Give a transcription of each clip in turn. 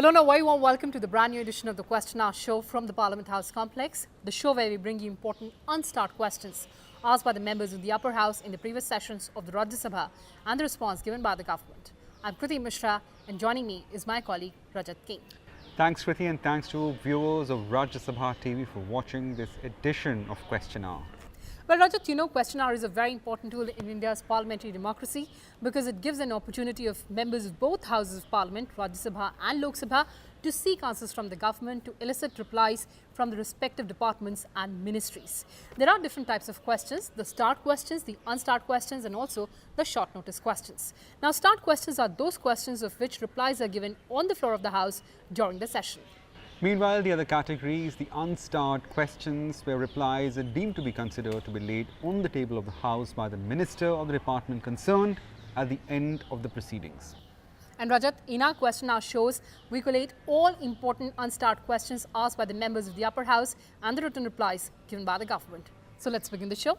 Hello and a very warm welcome to the brand new edition of the Question Hour show from the Parliament House complex, the show where we bring you important unstart questions asked by the members of the upper house in the previous sessions of the Rajya Sabha and the response given by the government. I'm Kriti Mishra and joining me is my colleague Rajat Kain. Thanks Kriti, and thanks to viewers of Rajya Sabha TV for watching this edition of Question Hour. Well, Rajat, you know, Question Hour is a very important tool in India's parliamentary democracy because it gives an opportunity of members of both houses of parliament, Rajya Sabha and Lok Sabha, to seek answers from the government, to elicit replies from the respective departments and ministries. There are different types of questions, the start questions, the unstart questions and also the short notice questions. Now, start questions are those questions of which replies are given on the floor of the House during the session. Meanwhile, the other categories, the unstart questions, where replies are deemed to be considered to be laid on the table of the House by the Minister or the department concerned at the end of the proceedings. And Rajat, in our Question Hour shows, we collate all important unstart questions asked by the members of the upper house and the written replies given by the government. So let's begin the show.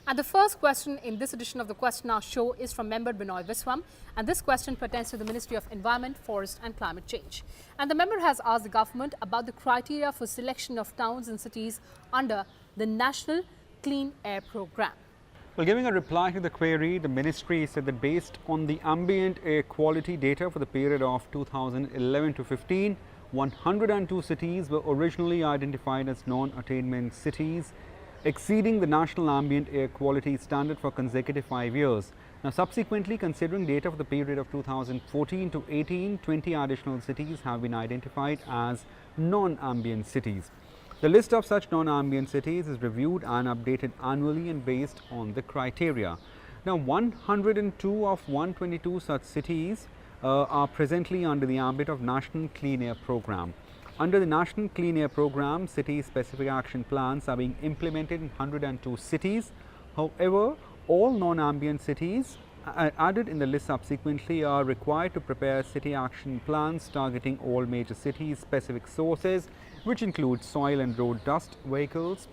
And the first question in this edition of the Question Hour show is from member Binoy Viswam, and this question pertains to the Ministry of Environment, Forest and Climate Change. And the member has asked the government about the criteria for selection of towns and cities under the National Clean Air Programme. Well, giving a reply to the query, the ministry said that based on the ambient air quality data for the period of 2011 to 15, 102 cities were originally identified as non-attainment cities, exceeding the national ambient air quality standard for consecutive 5 years. Now, subsequently, considering data for the period of 2014 to 18, 20 additional cities have been identified as non-ambient cities. The list of such non-ambient cities is reviewed and updated annually and based on the criteria. Now, 102 of 122 such cities are presently under the ambit of National Clean Air Programme. Under the National Clean Air Programme, city-specific action plans are being implemented in 102 cities. However, all non-ambient cities added in the list subsequently are required to prepare city action plans targeting all major city-specific sources, which include soil and road dust, vehicles,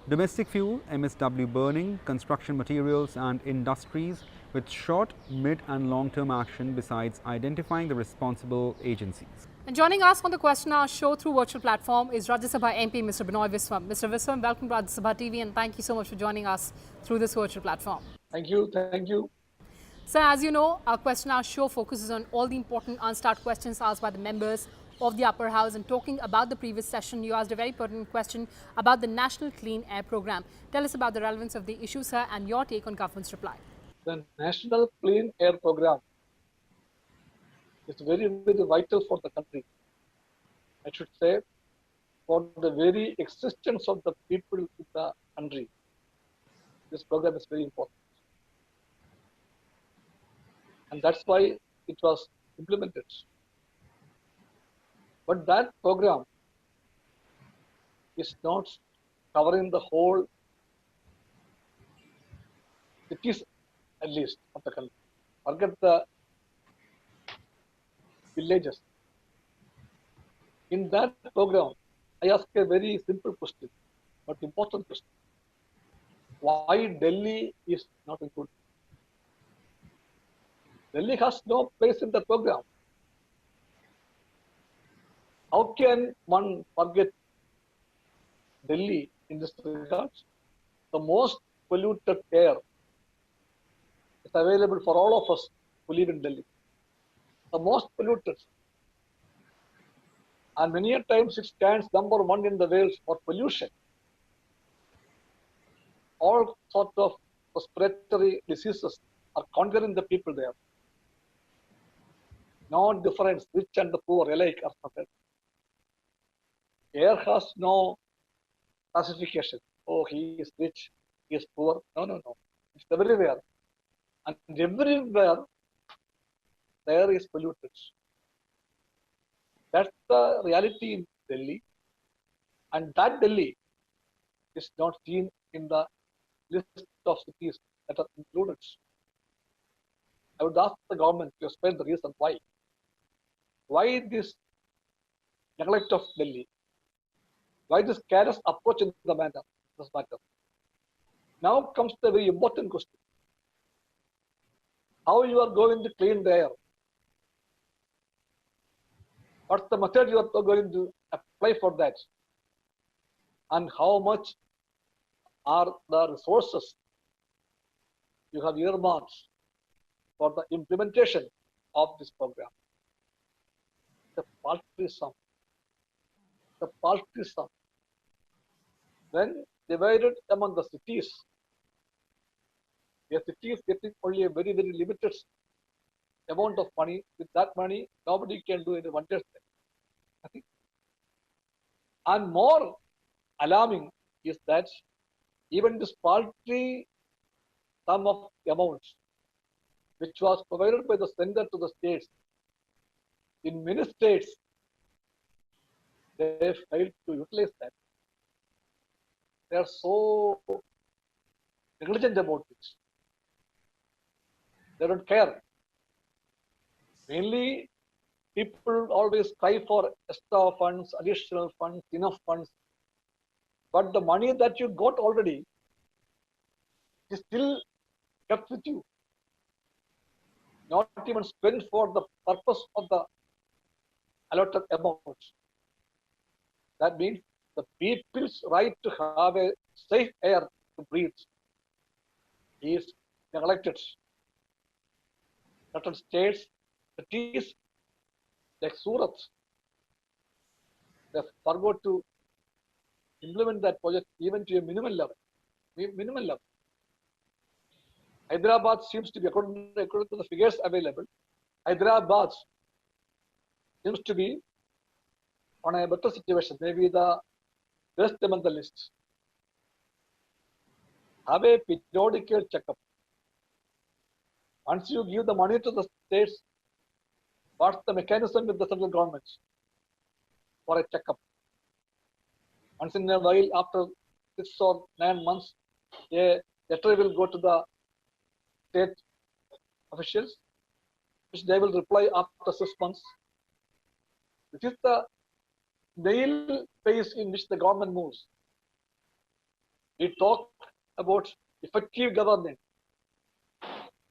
domestic fuel, MSW burning, construction materials and industries, with short, mid and long-term action besides identifying the responsible agencies. And joining us on the Question Hour show through virtual platform is Rajya Sabha MP Mr. Binoy Viswam. Mr. Viswam, welcome to Rajya Sabha TV and thank you so much for joining us through this virtual platform. Thank you. Thank you. So, as you know, our Question Hour show focuses on all the important unstart questions asked by the members of the upper house. And talking about the previous session, you asked a very pertinent question about the National Clean Air Programme. Tell us about the relevance of the issue, sir, and your take on government's reply. The National Clean Air Programme is very, very vital for the country. I should say, for the very existence of the people in the country, this program is very important. And that's why it was implemented. But that program is not covering the whole cities, at least, of the country. Forget the villages. In that program, I ask a very simple question, but important question. Why Delhi is not included? Delhi has no place in the program. How can one forget Delhi in this regard? The most polluted air is available for all of us who live in Delhi. The most polluted. And many a times it stands number one in the world for pollution. All sorts of respiratory diseases are conquering the people there. No difference, rich and the poor alike are suffered. Air has no classification. Oh, he is rich, he is poor. No, no, no. It's everywhere. And everywhere, the air is polluted. That's the reality in Delhi. And that Delhi is not seen in the list of cities that are included. I would ask the government to explain the reason why. Why this neglect of Delhi? Why this careless approach in the matter? This matter? Now comes the very important question. How you are going to clean the air? What's the method you are going to apply for that? And how much are the resources you have earmarked for the implementation of this program? The paltry sum. The paltry sum. When divided among the cities, a city is getting only a very, very limited amount of money. With that money, nobody can do any wonders. And more alarming is that even this paltry sum of amounts, which was provided by the center to the states, in many states, they failed to utilize that. They are so negligent about it. They don't care. Mainly, people always cry for extra funds, additional funds, enough funds. But the money that you got already is still kept with you. Not even spent for the purpose of the allotted amount. That means the people's right to have a safe air to breathe is neglected. Certain states, cities like Surat, they forgot to implement that project even to a minimal level. Hyderabad seems to be, according to the figures available, Hyderabad seems to be on a better situation, maybe the best among the list. Have a periodical checkup. Once you give the money to the states, what's the mechanism with the central government for a checkup? Once in a while, after 6 or 9 months, a letter will go to the state officials, which they will reply after 6 months. This is the nail phase in which the government moves. We talk about effective governance.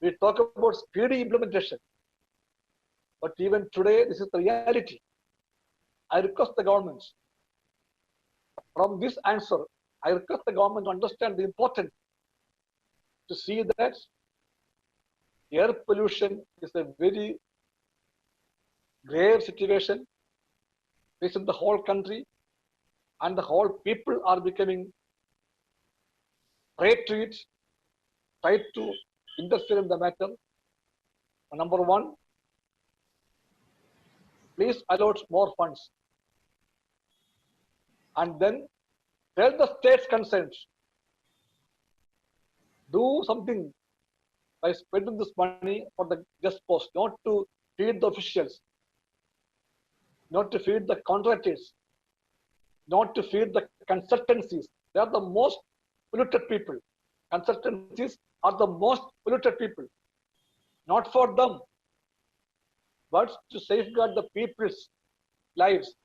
We talk about speedy implementation. But even today, this is the reality. I request the government, from this answer, I request the government to understand the importance to see that air pollution is a very grave situation facing the whole country, and the whole people are becoming prey to it, try to interfere in the matter. Number one, please allot more funds. And then tell the states concerned, do something by spending this money for the just cause, not to feed the officials, not to feed the contractors, not to feed the consultancies. They are the most polluted people. Consultancies are the most polluted people. Not for them, but to safeguard the people's lives.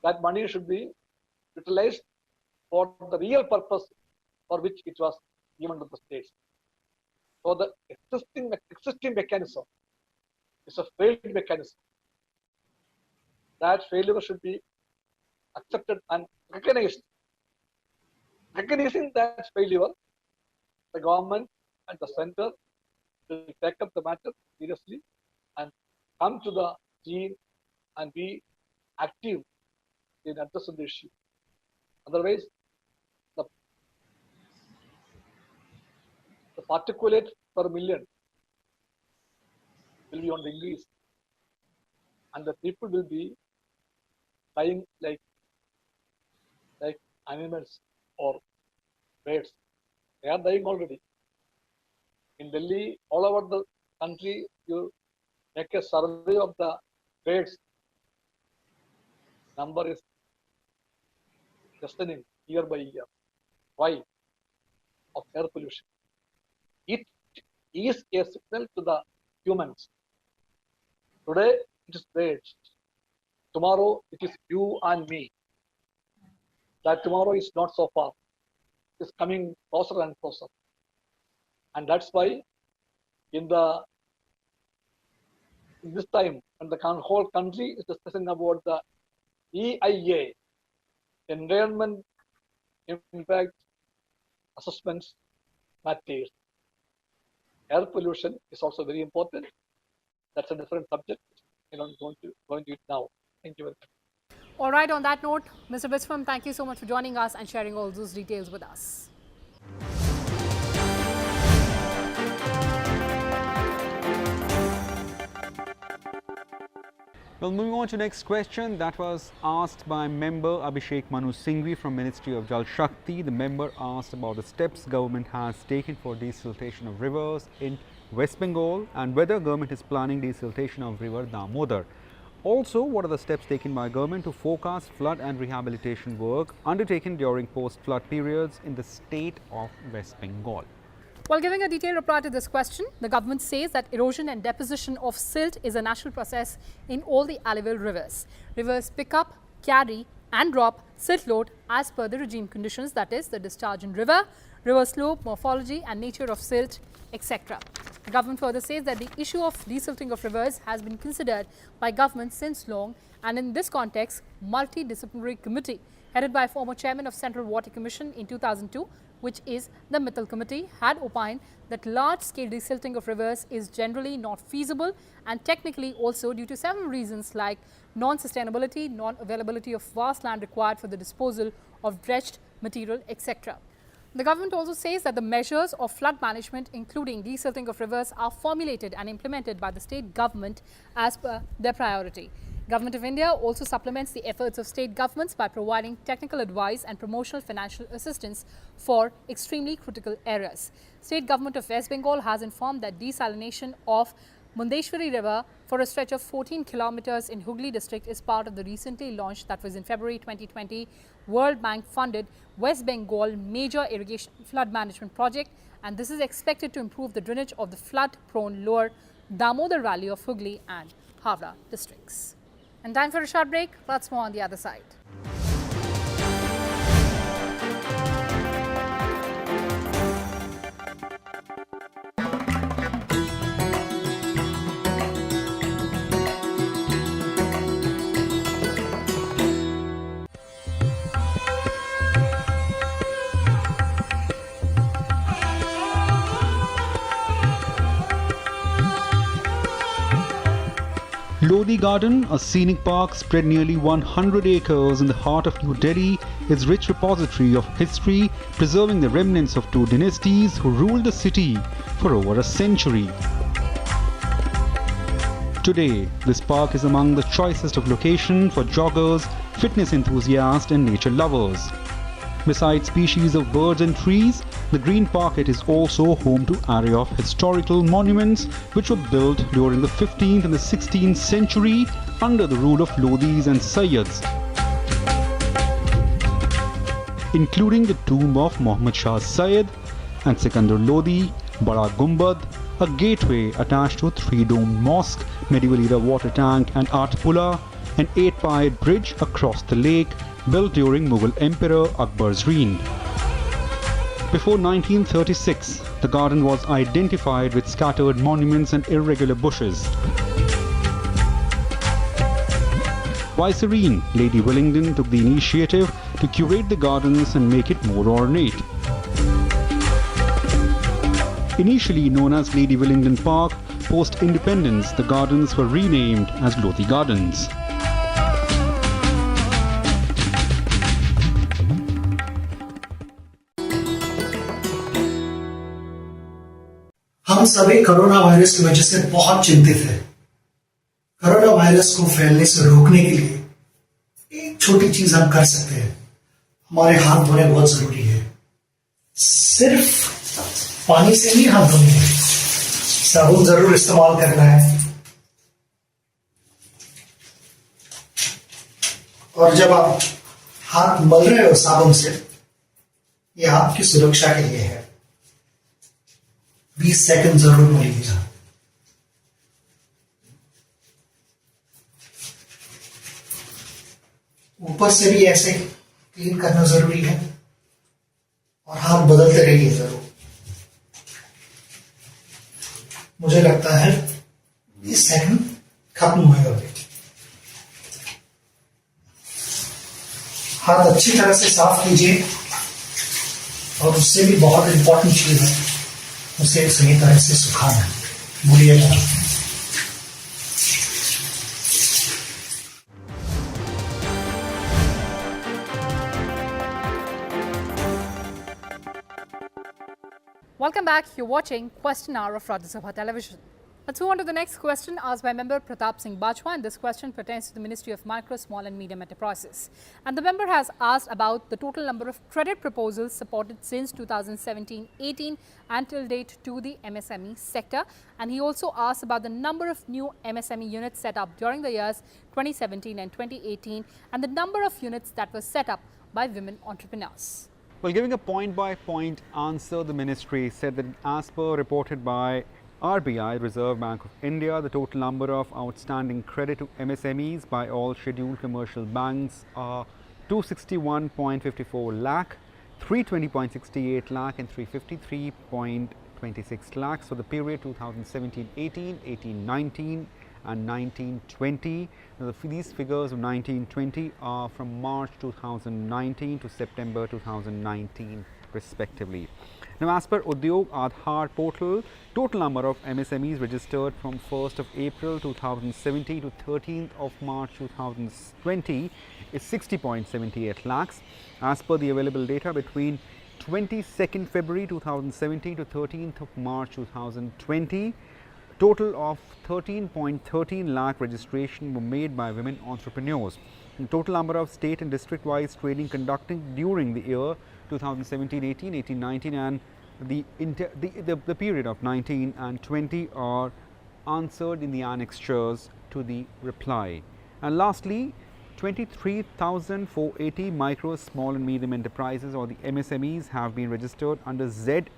That money should be utilized for the real purpose for which it was given to the states. So the existing mechanism is a failed mechanism. That failure should be accepted and recognized. Recognizing that failure, the government and the center will take up the matter seriously and come to the scene and be active in addressing the issue. Otherwise, the particulate per million will be on the increase, and the people will be dying like animals or birds. They are dying already. In Delhi, all over the country, you make a survey of the birds. Number is lessening year by year. Why? Of air pollution. It is a signal to the humans. Today it is birds. Tomorrow it is you and me. That tomorrow is not so far. is coming closer and closer. And that's why in this time, when the whole country is discussing about the EIA, Environment Impact Assessments matters. Air pollution is also very important. That's a different subject. I don't want to go into it now. Thank you very much. All right, on that note, Mr. Viswam, thank you so much for joining us and sharing all those details with us. Well, moving on to next question that was asked by member Abhishek Manu Singhvi from Ministry of Jal Shakti. The member asked about the steps government has taken for desiltation of rivers in West Bengal and whether government is planning desiltation of river Damodar. Also, what are the steps taken by government to forecast flood and rehabilitation work undertaken during post-flood periods in the state of West Bengal? While giving a detailed reply to this question, the government says that erosion and deposition of silt is a natural process in all the alluvial rivers. Rivers pick up, carry and drop silt load as per the regime conditions, that is the discharge in river, river slope, morphology and nature of silt, etc. The government further says that the issue of desilting of rivers has been considered by government since long, and in this context, multidisciplinary committee headed by former chairman of Central Water Commission in 2002, which is the Mittal Committee, had opined that large-scale desilting of rivers is generally not feasible and technically also due to several reasons like non-sustainability, non-availability of vast land required for the disposal of dredged material, etc. The government also says that the measures of flood management, including desilting of rivers, are formulated and implemented by the state government as per their priority. Government of India also supplements the efforts of state governments by providing technical advice and promotional financial assistance for extremely critical areas. State government of West Bengal has informed that desalination of Mundeshwari River for a stretch of 14 kilometers in Hooghly district is part of the recently launched, that was in February 2020, World Bank funded West Bengal major irrigation flood management project, and this is expected to improve the drainage of the flood prone lower Damodar Valley of Hooghly and Howrah districts. And time for a short break. Let's move on the other side. Lodhi Garden, a scenic park spread nearly 100 acres in the heart of New Delhi, is rich repository of history, preserving the remnants of two dynasties who ruled the city for over a century. Today, this park is among the choicest of locations for joggers, fitness enthusiasts and nature lovers. Besides species of birds and trees, the Green Parket is also home to an array of historical monuments which were built during the 15th and the 16th century under the rule of Lodhis and Sayyids, including the tomb of Muhammad Shah Sayyid and Sikandar Lodhi, Bada Gumbad, a gateway attached to a three-domed mosque, medieval era water tank and art pulla, an 8-pied bridge across the lake built during Mughal Emperor Akbar's reign. Before 1936, the garden was identified with scattered monuments and irregular bushes. Vicereine Lady Willingdon took the initiative to curate the gardens and make it more ornate. Initially known as Lady Willingdon Park, post-independence the gardens were renamed as Lodhi Gardens. हम सभी corona virus की वजह से बहुत चिंतित हैं। Corona virus को फैलने से रोकने के लिए एक छोटी चीज हम कर सकते हैं। हमारे हाथ धोने बहुत जरूरी है। सिर्फ पानी से नहीं हाथ धोने हैं, साबुन जरूर इस्तेमाल करना है। और जब आप हाथ मल रहे हो साबुन से, ये आपकी सुरक्षा के लिए है। 20 सेकंड जरूर मलिएगा। ऊपर से भी ऐसे क्लीन करना जरूरी है और हाथ बदलते रहिए जरूर। मुझे लगता है 20 सेकंड खत्म हुए अभी। हाथ अच्छी तरह से साफ कीजिए और उससे भी बहुत इंपॉर्टेंट चीज है, उसे सही तरह से सुखाना। भूलिएगा। Welcome back. You're watching Question Hour of Rajya Sabha Television. Let's move on to the next question asked by member Pratap Singh Bajwa, and this question pertains to the Ministry of Micro, Small and Medium Enterprises. And the member has asked about the total number of credit proposals supported since 2017-18 until date to the MSME sector. And he also asked about the number of new MSME units set up during the years 2017 and 2018 and the number of units that were set up by women entrepreneurs. Well, giving a point-by-point answer, the ministry said that as per reported by RBI, Reserve Bank of India, the total number of outstanding credit to MSMEs by all scheduled commercial banks are 261.54 lakh, 320.68 lakh and 353.26 lakhs for the period 2017-18, 18-19 and 19-20. Now, these figures of 19-20 are from March 2019 to September 2019 respectively. Now, as per Udyog Aadhaar portal, total number of MSMEs registered from 1st of April 2017 to 13th of March 2020 is 60.78 lakhs. As per the available data between 22nd February 2017 to 13th of March 2020, total of 13.13 lakh registration were made by women entrepreneurs. The total number of state and district-wise trading conducted during the year 2017-18, 18-19 and the period of 19 and 20 are answered in the annexures to the reply. And lastly, 23,480 micro, small and medium enterprises or the MSMEs have been registered under ZED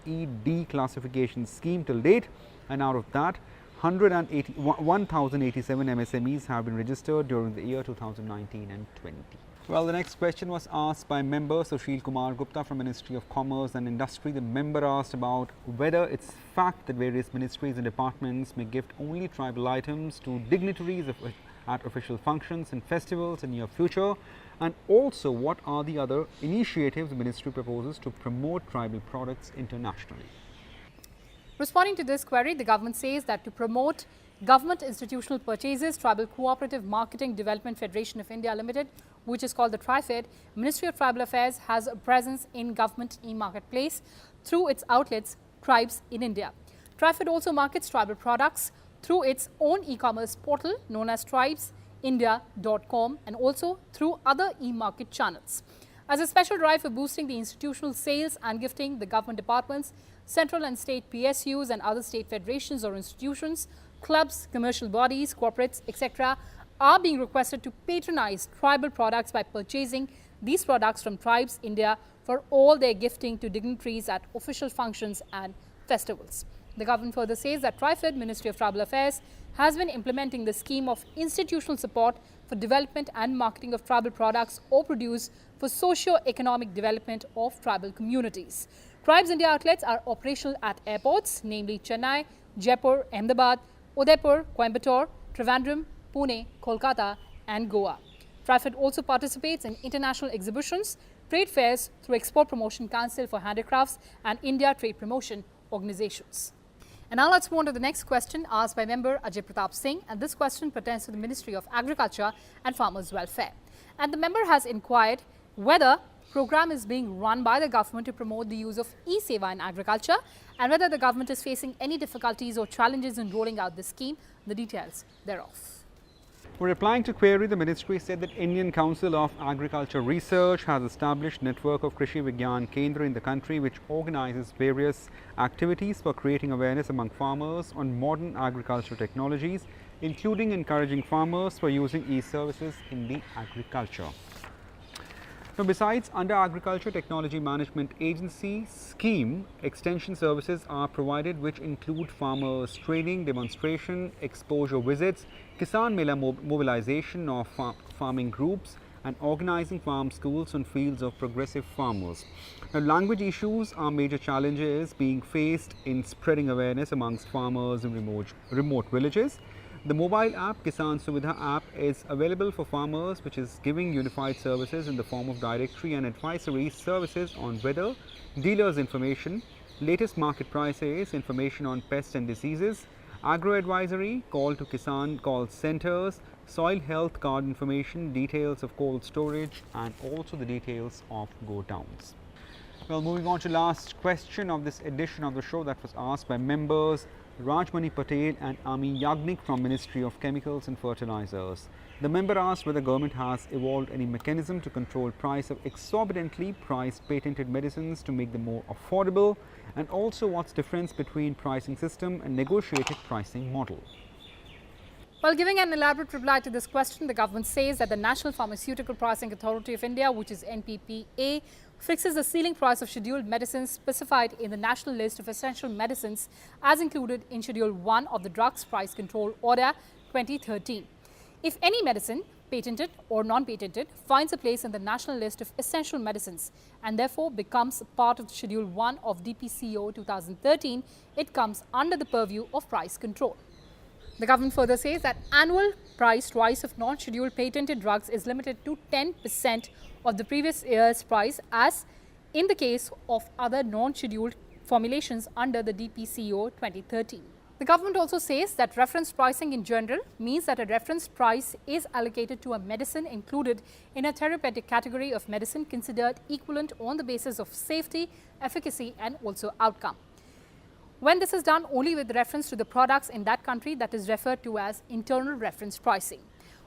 classification scheme till date, and out of that 1,087 MSMEs have been registered during the year 2019 and 20. Well, the next question was asked by member Sushil Kumar Gupta from Ministry of Commerce and Industry. The member asked about whether it's fact that various ministries and departments may gift only tribal items to dignitaries at official functions and festivals in near future, and also what are the other initiatives the ministry proposes to promote tribal products internationally. Responding to this query, the government says that to promote government institutional purchases, Tribal Cooperative Marketing Development Federation of India Limited, which is called the TriFed, Ministry of Tribal Affairs has a presence in government e-marketplace through its outlets, Tribes in India. TriFed also markets tribal products through its own e-commerce portal known as tribesindia.com and also through other e-market channels. As a special drive for boosting the institutional sales and gifting, the government departments, central and state PSUs and other state federations or institutions, clubs, commercial bodies, corporates, etc. are being requested to patronize tribal products by purchasing these products from Tribes India for all their gifting to dignitaries at official functions and festivals. The government further says that TriFed, Ministry of Tribal Affairs, has been implementing the scheme of institutional support for development and marketing of tribal products or produce for socio-economic development of tribal communities. Tribes India outlets are operational at airports, namely Chennai, Jaipur, Ahmedabad, Udaipur, Coimbatore, Trivandrum, Pune, Kolkata and Goa. TriFed also participates in international exhibitions, trade fairs through Export Promotion Council for Handicrafts and India Trade Promotion Organizations. And now let's move on to the next question asked by member Ajay Pratap Singh, and this question pertains to the Ministry of Agriculture and Farmers Welfare. And the member has inquired whether program is being run by the government to promote the use of e-Seva in agriculture and whether the government is facing any difficulties or challenges in rolling out this scheme, the details thereof. Replying to query, the ministry said that Indian Council of Agriculture Research has established network of Krishi Vigyan Kendra in the country, which organizes various activities for creating awareness among farmers on modern agricultural technologies, including encouraging farmers for using e-services in the agriculture. Now, besides under Agriculture Technology Management Agency scheme, extension services are provided which include farmers training, demonstration, exposure visits, Kisan Mela mobilization of farming groups, and organizing farm schools on fields of progressive farmers. Now, language issues are major challenges being faced in spreading awareness amongst farmers in remote villages. The mobile app Kisan Suvidha app is available for farmers, which is giving unified services in the form of directory and advisory services on weather, dealers information, latest market prices, information on pests and diseases, agro advisory, call to Kisan call centers, soil health card information, details of cold storage and also the details of go downs. Well, moving on to last question of this edition of the show that was asked by members Rajmani Patel and Ami Yagnik from Ministry of Chemicals and Fertilizers. The member asked whether government has evolved any mechanism to control price of exorbitantly priced patented medicines to make them more affordable, and also what's difference between pricing system and negotiated pricing model. While giving an elaborate reply to this question, the government says that the National Pharmaceutical Pricing Authority of India, which is NPPA, fixes the ceiling price of scheduled medicines specified in the National List of Essential Medicines as included in Schedule 1 of the Drugs Price Control Order 2013. If any medicine, patented or non-patented, finds a place in the National List of Essential Medicines and therefore becomes part of Schedule 1 of DPCO 2013, it comes under the purview of price control. The government further says that annual price rise of non-scheduled patented drugs is limited to 10% of the previous year's price, as in the case of other non-scheduled formulations under the DPCO 2013. The government also says that reference pricing in general means that a reference price is allocated to a medicine included in a therapeutic category of medicine considered equivalent on the basis of safety, efficacy and also outcome. When this is done only with reference to the products in that country, that is referred to as internal reference pricing.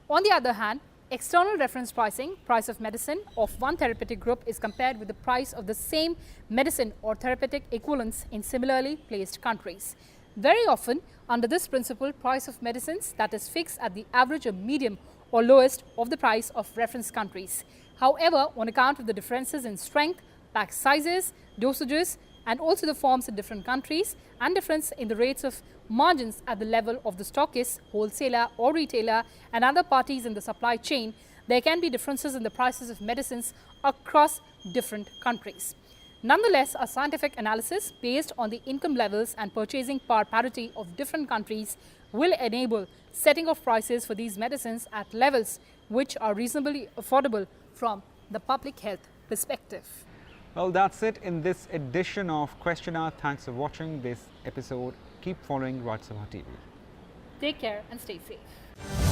On the other hand, external reference pricing, price of medicine of one therapeutic group is compared with the price of the same medicine or therapeutic equivalents in similarly placed countries. Very often, under this principle, price of medicines that is fixed at the average or medium or lowest of the price of reference countries. However, on account of the differences in strength, pack sizes, dosages, and also the forms in different countries and difference in the rates of margins at the level of the stockist, wholesaler or retailer and other parties in the supply chain, there can be differences in the prices of medicines across different countries. Nonetheless, a scientific analysis based on the income levels and purchasing power parity of different countries will enable setting of prices for these medicines at levels which are reasonably affordable from the public health perspective. Well, that's it in this edition of Question Hour. Thanks for watching this episode. Keep following Rajya Sabha TV. Take care and stay safe.